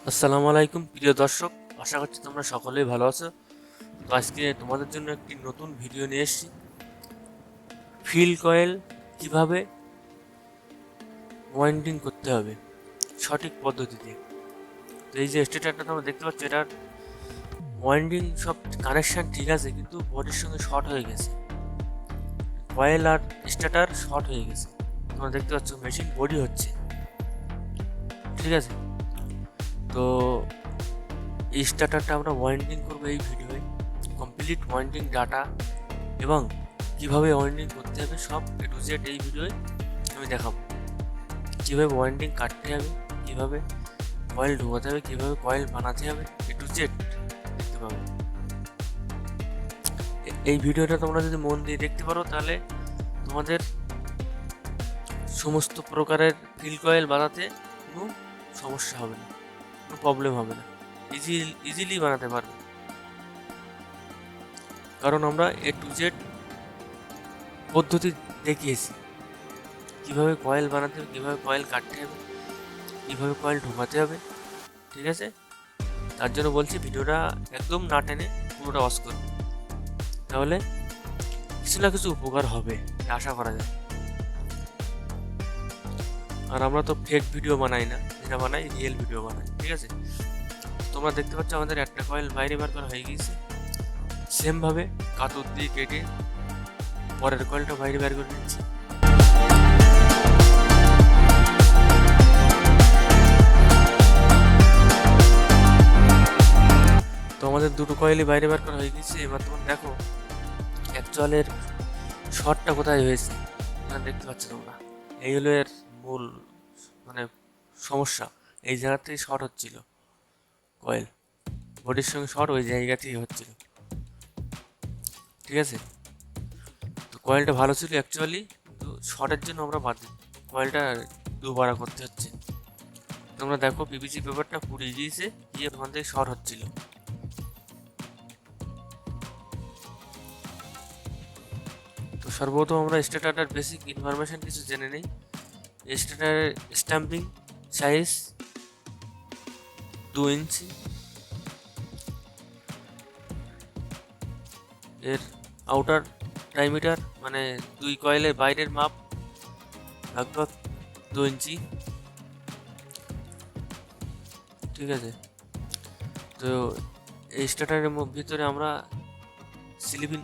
আসসালামু আলাইকুম প্রিয় দর্শক, আশা করছি তোমরা সকলেই ভালো আছো। তো আজকে তোমাদের জন্য একটি নতুন ভিডিও নিয়ে এসেছি। ফিল কয়েল কিভাবে ওয়াইন্ডিং করতে হবে সঠিক পদ্ধতিতে। তো এই যে স্টেটারটা তোমরা দেখতে পাচ্ছ, এটার ওয়াইন্ডিং সব কানেকশান ঠিক আছে, কিন্তু বডির সঙ্গে শর্ট হয়ে গেছে। কয়েল আর স্টেটার শর্ট হয়ে গেছে। তোমরা দেখতে পাচ্ছ মেশিন বডি হচ্ছে, ঠিক আছে। তো এই স্টার্টারটা আমরা ওয়াইন্ডিং করবো এই ভিডিওয়ে, কমপ্লিট ওয়াইন্ডিং ডাটা এবং কীভাবে ওয়াইন্ডিং করতে হবে সব এ টু জেড এই ভিডিওয়ে আমি দেখাবো। কীভাবে ওয়াইন্ডিং কাটতে হবে, কীভাবে কয়েল ঢোকাতে হবে, কীভাবে কয়েল বানাতে হবে, এ টু জেড দেখতে পাবো। এই ভিডিওটা তোমরা যদি মন দিয়ে দেখতে পারো তাহলে তোমাদের সমস্ত প্রকারের ফিল কয়েল বানাতে কোনো সমস্যা হবে না, কোনো প্রবলেম হবে না, ইজিলি বানাতে পারবে। কারণ আমরা এ টু জেড পদ্ধতি দেখিয়েছি, কীভাবে কয়েল বানাতে হবে, কীভাবে কয়েল কাটতে হবে, কীভাবে কয়েল ঢোকাতে হবে, ঠিক আছে। তার জন্য বলছি ভিডিওটা একদম না টেনে পুরোটা ওয়াচ করবে, তাহলে কিছু না কিছু উপকার হবে আশা করা যায়। আর আমরা তো ফেক ভিডিও বানাই না, যেটা বানাই রিয়েল ভিডিও বানাই, ঠিক আছে। তোমরা দেখতে পাচ্ছ আমাদের একটা কয়েল বাইরে বার করা হয়ে গিয়েছে। সেমভাবে কাতর দিয়ে কেটে পরের কয়েলটা বাইরে বের করে নিচ্ছি। তো আমাদের দুটো কয়েলই বাইরে বের করা হয়ে গেছে। এবার তোমরা দেখো অ্যাকচুয়ালের শর্টটা কোথায় হয়েছে, দেখতে পাচ্ছ তোমরা। এই হলো এর মূল সমস্যা, এই জায়গাতেই শর্ট হচ্ছিল, কয়েল বডির সঙ্গে শর্ট ওই জায়গাতেই হচ্ছিল, ঠিক আছে। তো কয়েলটা ভালো ছিল অ্যাকচুয়ালি, কিন্তু শর্টের জন্য আমরা বাদ দিই, কয়েলটা দুবার করতে হচ্ছে। তোমরা দেখো পিভিসি পেপারটা পুড়িয়ে গিয়েছে, গিয়ে ওখান থেকে শর্ট হচ্ছিল। তো সর্বপ্রথম আমরা স্টেটারের বেসিক ইনফরমেশন কিছু জেনে নিই। স্টেটারের স্ট্যাম্পিং সাইজ 2 ইঞ্চি, এর আউটার ডায়ামিটার মানে দুই কয়েলের বাইরের মাপ লগভগ 2 ইঞ্চি, ঠিক আছে। তো এই স্টার্টারের ভিতরে আমরা সিলিপিন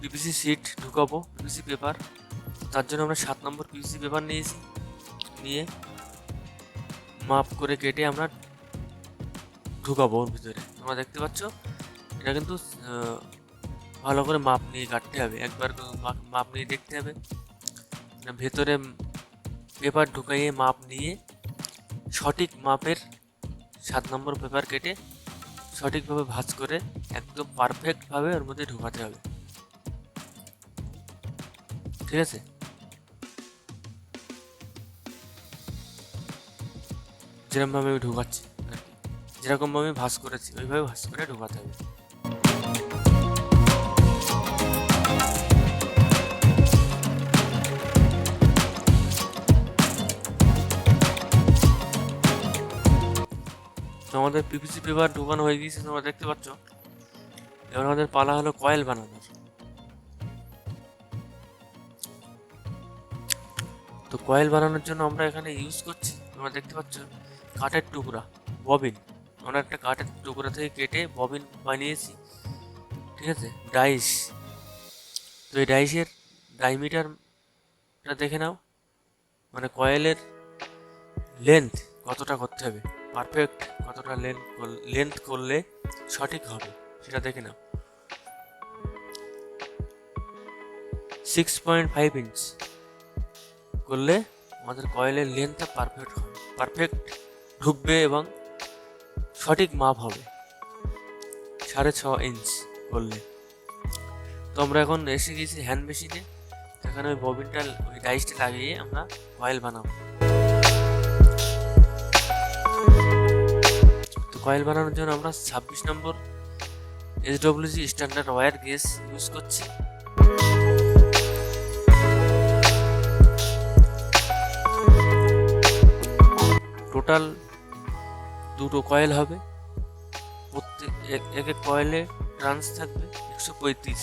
পিভিসি শিট ঢুকাবো, পিভিসি পেপার। তার জন্য আমরা 7 নম্বর পিভিসি পেপার নিয়েছি, নিয়ে মাপ করে কেটে আমরা ঢুকাবো ওর ভিতরে। তোমরা দেখতে পাচ্ছ এটা কিন্তু ভালো করে মাপ নিয়ে কাটতে হবে, একবার মাপ নিয়ে দেখতে হবে। ভেতরে পেপার ঢুকাইয়ে মাপ নিয়ে সঠিক মাপের 7 নম্বর পেপার কেটে সঠিকভাবে ভাঁজ করে একদম পারফেক্টভাবে ওর মধ্যে ঢুকাতে হবে, ঠিক আছে। যেরকমভাবে আমি ঢুকাচ্ছি আর কি, যেরকমভাবে আমি ভাঁজ করেছি ওইভাবে ভাঁজ করে ঢুকাতে হবে। তো আমাদের পিভিসি পেপার ঢুকানো হয়ে গিয়েছে, তোমরা দেখতে পাচ্ছ। এবার আমাদের পালা হলো কয়েল বানানোর। তো কয়েল বানানোর জন্য আমরা এখানে ইউজ করছি, তোমরা দেখতে পাচ্ছ, কাঠের টুকরা, ববিন। আমরা একটা কাঠের টুকরা থেকে কেটে ববিন বানিয়েছি, ঠিক আছে। ডাইস, তো এই ডাইসের ডায়ামিটারটা দেখে নাও, মানে কয়েলের লেন্থ কতটা করতে হবে, পারফেক্ট কতটা লেন্থ করলে সঠিক হবে সেটা দেখে নাও। 6.5 ইঞ্চ করলে আমাদের কয়েলের লেন্থটা পারফেক্ট হবে, পারফেক্ট ঢুকবে এবং সঠিক মাপ হবে। 6.5 ইঞ্চ করলে। তো আমরা এখন এসে গেছি হ্যান্ড মেশিনে, এখানে ওই ববিনটা ওই ডাইসটা লাগিয়ে আমরা কয়েল বানাবো। তো কয়েল বানানোর জন্য আমরা 26 নম্বর SWG standard wire gauge use করছি। টোটাল 2টো কয়েল হবে, প্রত্যেক এক এক কয়েলে টার্নস থাকবে 135।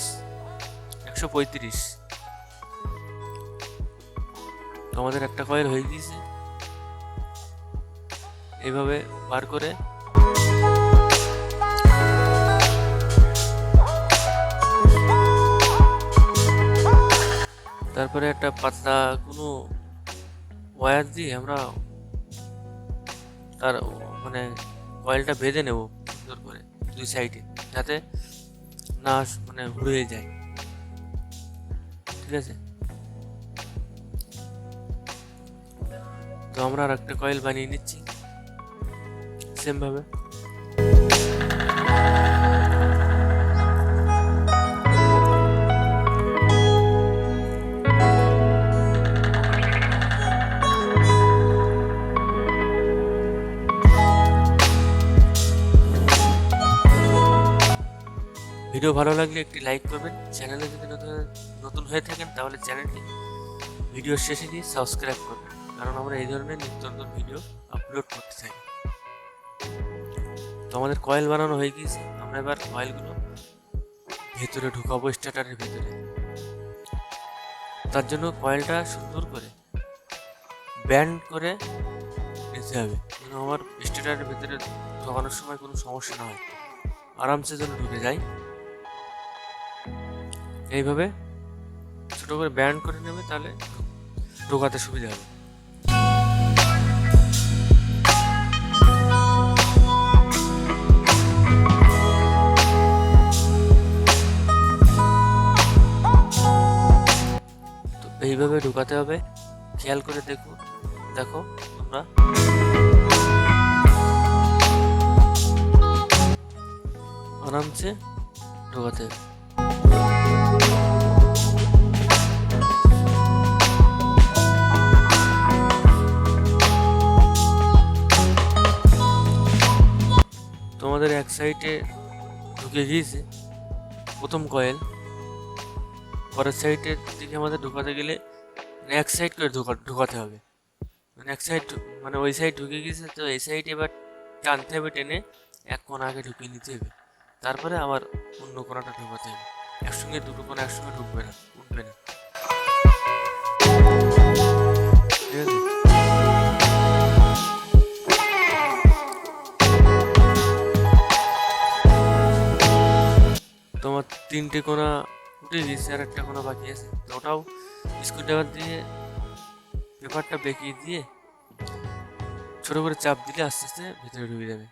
তো আমাদের একটা কয়েল হয়ে গিয়েছে। এইভাবে বার করে তারপরে একটা পাতলা কোনো ওয়্যার দিয়ে আমরা তার মানে কয়েলটা বেঁধে নেব সুন্দর করে 2 সাইডে, যাতে না মানে ঘুরে যায়। ঠিক আছে, তো আমরা আর একটা কয়েল বানিয়ে নিচ্ছি সেম ভাবে। ভিডিও ভালো লাগলে একটি লাইক করবেন, চ্যানেলে যদি নতুন হয়ে থাকেন তাহলে চ্যানেলটি ভিডিওর শেষে গিয়ে সাবস্ক্রাইব করবেন, কারণ আমরা এই ধরনের নিত্য নতুন ভিডিও আপলোড করতে থাকি। তো আমাদের কয়েল বানানো হয়ে গিয়েছে, আমরা এবার কয়েলগুলো ভেতরে ঢুকাবো স্টার্টারের ভেতরে। তার জন্য কয়েলটা সুন্দর করে ব্যান্ড করে নিতে হবে, যেন আমার স্টার্টারের ভেতরে ঢোকানোর সময় কোনো সমস্যা না হয়, আরামসে যেন ঢুকে যায়। এইভাবে ছোট করে ব্যান্ড করে নেবে, তাহলে ঢোকাতে সুবিধা হবে। তো এইভাবে ঢোকাতে হবে, খেয়াল করে দেখো তোমরা। আরামসে ঢোকাতে হবে। তোমাদের এক সাইডে ঢুকে গিয়েছে প্রথম কয়েল, পরের সাইডের দিকে আমাদের ঢোকাতে গেলে এক সাইড করে ঢোকাতে হবে, মানে এক সাইড মানে ওই সাইড ঢুকে গিয়েছে, তো এই সাইড এবার টানতে হবে, টেনে এক কোণা আগে ঢুকিয়ে নিতে হবে, তারপরে আবার অন্য কোণাটা ঢোকাতে হবে। একসঙ্গে দুটো কোণা একসঙ্গে উঠবে না। ঠিক আছে, তোমার 3টে কোণা উঠে গেছে, আর একটা কোণা বাকি আছে, তো ওটাও স্ক্রুড্রাইভার দিয়ে পেপারটা বেঁকিয়ে দিয়ে ছোট করে চাপ দিলে আস্তে আস্তে ভিতরে ঢুকে যাবে।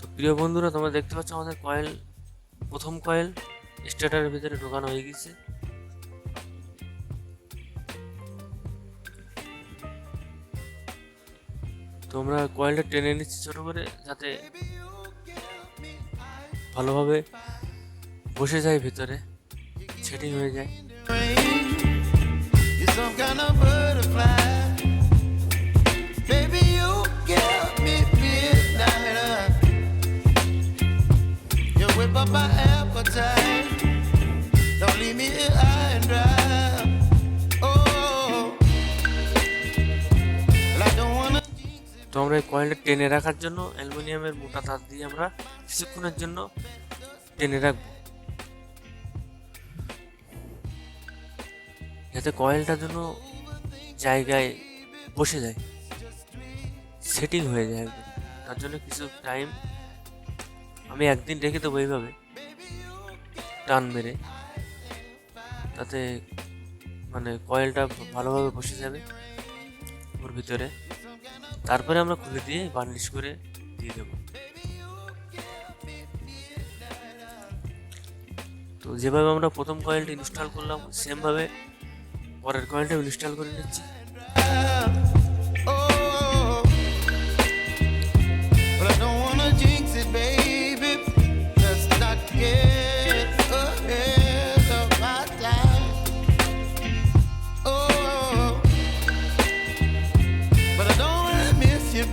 তো প্রিয় বন্ধুরা, তোমরা দেখতে পাচ্ছ আমাদের প্রথম কয়েল স্টার্টারের ভিতরে ঢোকানো হয়ে গেছে। তোমরা কয়েলটা টেনে নিচ্ছি ছোট করে, যাতে ভালোভাবে বসে যায়, ভিতরে সেটিং হয়ে যায়। তো আমরা এই কয়েলটা টেনে রাখার জন্য অ্যালুমিনিয়ামের মোটা তার দিয়ে আমরা কিছুক্ষণের জন্য টেনে রাখবো, যাতে কয়েলটা যেন জায়গায় বসে যায়, সেটিং হয়ে যায় একদম। তার জন্য কিছু টাইম আমি একদিন রেখে দেবো এইভাবে টান মেরে, তাতে মানে কয়েলটা ভালোভাবে বসে যাবে ওর ভিতরে। তারপরে আমরা খুলে দিয়ে বার্নিশ করে দিয়ে দেবো। তো যেভাবে আমরা প্রথম কয়েলটা ইনস্টল করলাম, সেম ভাবে পরের কয়েলটা ইনস্টল করে নিচ্ছি।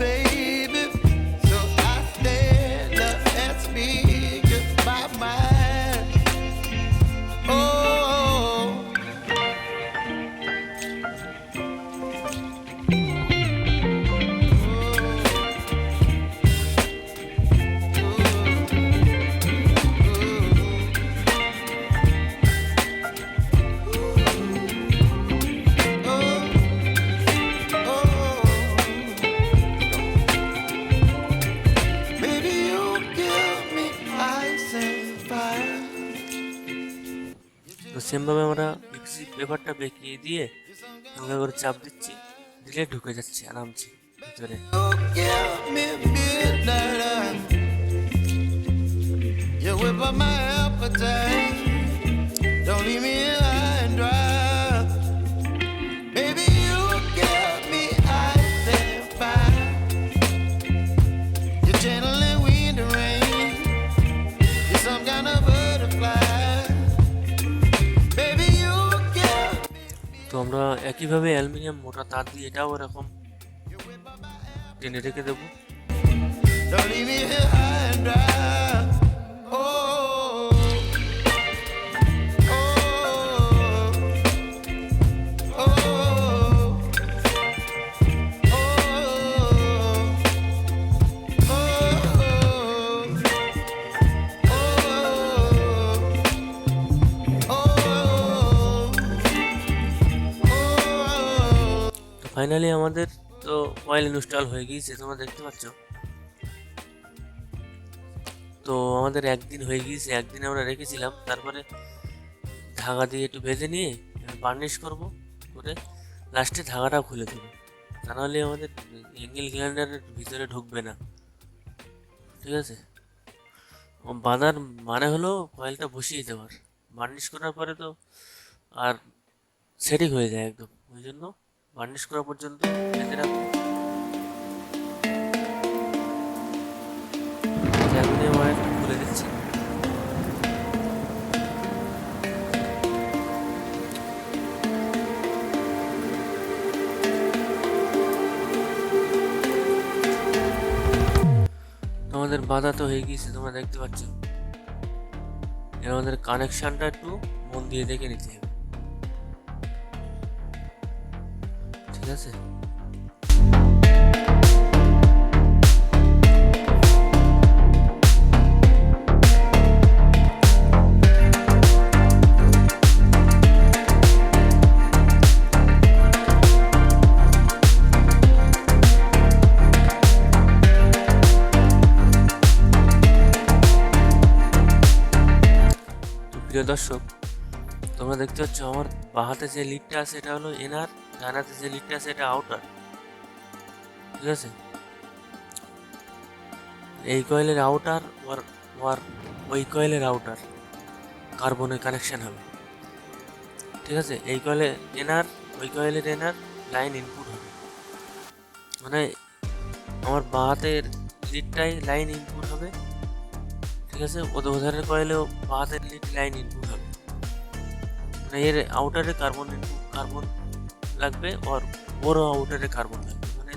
Baby সেমভাবে আমরা মিক্সি পেপারটা বেঁকিয়ে দিয়ে হালকা করে চাপ দিচ্ছি, দিলে ঢুকে যাচ্ছে আরামসে ভিতরে। তো আমরা একইভাবে অ্যালুমিনিয়াম মোটা তার দিয়ে এটাও এরকম টেনে রেখে দেবো। ফাইনালি আমাদের তো কয়েল ইনস্টল হয়ে গিয়েছে, তোমরা দেখতে পাচ্ছ। তো আমাদের একদিন হয়ে গিয়েছে, একদিন আমরা রেখেছিলাম, তারপরে ধাগা দিয়ে একটু ভেজে নিয়ে বার্নিশ করব, করে লাস্টে ধাগাটাও খুলে দেবো, তা নাহলে আমাদের অ্যাঙ্গেল গ্রাইন্ডারের ভিতরে ঢুকবে না। ঠিক আছে, বাঁধার মানে হলো কয়েলটা বসিয়ে দেওয়ার, বার্নিশ করার পরে তো আর সেটিং হয়ে যায় একদম, ওই জন্য বার্নিশ করা পর্যন্ত বেঁধে রাখবো। খুলে দিচ্ছি। আমাদের বাঁধা তো হয়ে গিয়েছে, তোমরা দেখতে পাচ্ছ। এবার আমাদের কানেকশনটা একটু মন দিয়ে দেখে নিতে হবে। ঠিক আছে, প্রিয় দর্শক, তোমরা দেখতে পাচ্ছ আমার বাঁ হাতে যে লিডটা আছে এটা হলো ইনার, ডান হাতে যে লিডটা আছে এটা আউটার। ঠিক আছে, এই কয়েলের আউটার আর ওই কয়েলের আউটার কার্বনের কানেকশন হবে। ঠিক আছে, এই কয়েলের এনার, ওই কয়েলের এনার লাইন ইনপুট হবে, মানে আমার বাঁ হাতের লিডটাই লাইন ইনপুট হবে। ঠিক আছে, ওধারের কয়েলেও বাঁ হাতের লিড লাইন ইনপুট হবে, মানে এর আউটারে কার্বন লাগবে, আর ওরও আউটারে কার্বন লাগবে, মানে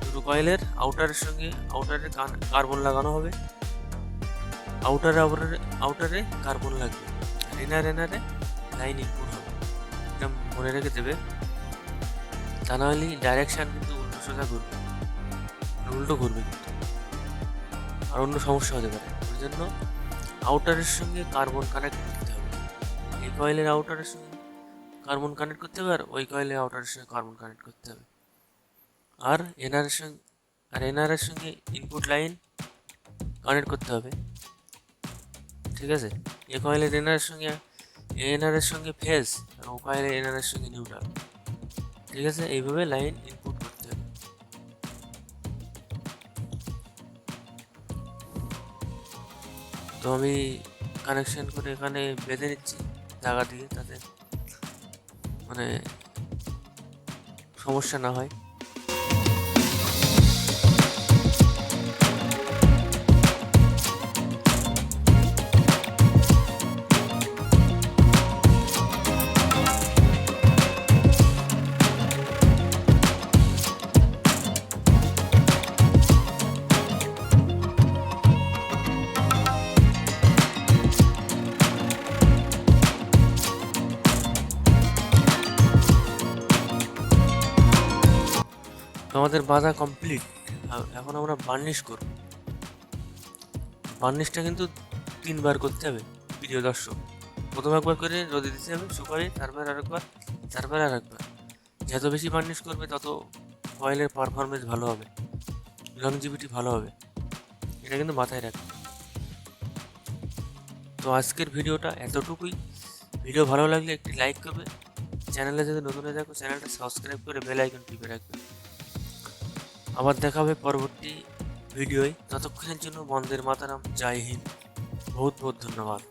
দুটো কয়েলের আউটারের সঙ্গে আউটারে কার্বন লাগানো হবে, আউটারে কার্বন লাগবে, আর এনারে লাইন ইনপুট হবে। এটা মনে রেখে দেবে, তা নাহলে ডাইরেকশন কিন্তু উল্টো সোজা ঘুরবে, উল্টো ঘুরবে কিন্তু, আর অন্য সমস্যা হতে পারে। ওই জন্য আউটারের সঙ্গে কার্বন কানেক্ট করতে হবে, এই কয়েলের আউটারের সঙ্গে কার্বন কানেক্ট করতে হবে, আর ওই কয়েলের আউটারের সঙ্গে কার্বন কানেক্ট করতে হবে, আর এনআরের সঙ্গে ইনপুট লাইন কানেক্ট করতে হবে। ঠিক আছে, এ কয়েলের এনআরের সঙ্গে ফেজ, আর ও কয়েলের এনআরের সঙ্গে নিউট্রাল। ঠিক আছে, এইভাবে লাইন ইনপুট করতে হবে। তো আমি কানেকশন করে এখানে বেঁধে নিচ্ছি জায়গা দিয়ে, তাতে মানে সমস্যা না হয়। আমাদের বাঁধা কমপ্লিট, এখন আমরা বার্নিশ করব। বার্নিশটা কিন্তু 3 বার করতে হবে প্রিয় দর্শক। প্রথম একবার করে রোদে দিতে হবে, শুকাবে, তারপর আরেকবার, তারপর আরেকবার। যত বেশি বার্নিশ করবে তত কয়েলের পারফরমেন্স ভালো হবে, লংজিভিটি ভালো হবে, এটা কিন্তু মাথায় রাখবে। তো আজকের ভিডিওটা এতটুকুই। ভিডিও ভালো লাগলে একটি লাইক করবে, চ্যানেলে যদি নতুন হয়ে থাকো চ্যানেলটা সাবস্ক্রাইব করে বেল আইকন টিপে রাখবে। আবার দেখা হবে পরবর্তী ভিডিওয়। ততক্ষণের জন্য বন্দে মাতরম, জয় হিন্দ, বহুত বহুত ধন্যবাদ।